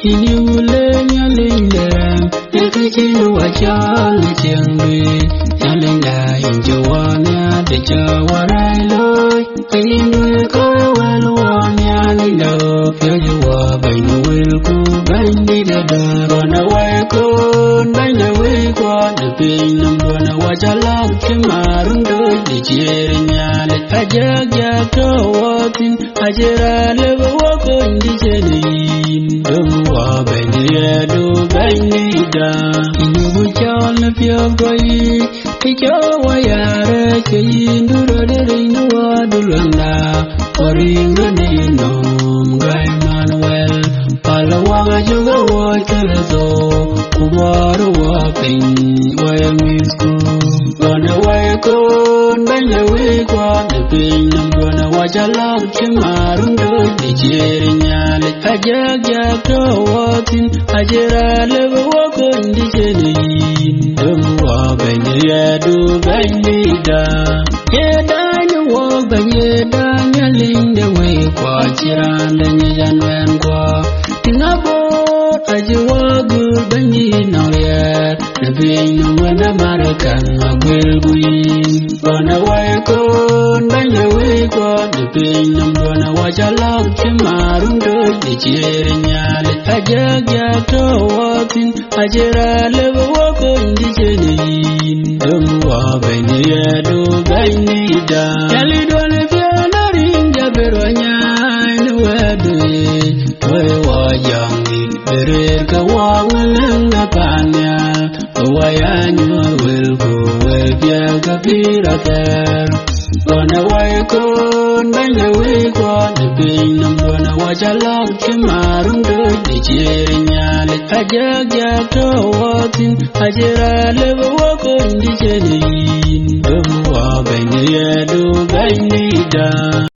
Inyule nyalinda Nekachilu wachali chengwi Nyalinda injawana Dechawarai loy Kayinwe kawalwa Nyalinda Fyajuwa bainu wilku Baindi dada Rona waikon Baina wikwa Napinam rona wachalak Chimarundo Dichiri nyale Ajak tawatin Ajira leba wako Indichenin Dumwa baini yadu baini da Inubu chalna piyagwai Kichawa yare Kayindura derinu wadulanda Waringa ninom Gai Manuel Palawaga juga wakarazo Kubaru wapin Wayamisku Gana waikon Banya wikwa Napinam gana wajalak Chimarundo Dichiri nyale Ajak tawatin Ajira leba wako Indichenin Dumwa baini yadu baini da Yedani wak banyeda Nyalinda wikwa Chiranda nyijanwen kwa Tingabot ajiwagur banyi nauliat Nabinu wanda marakan agwil guin Bana waikon banya wikwa Nabinu bana wajalak Chimarundo Dichiri nyale Ajak tawatin Ajira leba wako Indichenin Dumwa baini yadu baini da Yalidwane fiana rinja berwanya Inuwadui Wajangi berir kawangalang apanya Wayanyo wilku webya kapirater Bana waikon banya wikwa Napinam bana wajalak Chimarundo Dichiri nyale Ajak tawatin Ajira leba wako Indichenin Dumwa baini yadu baini da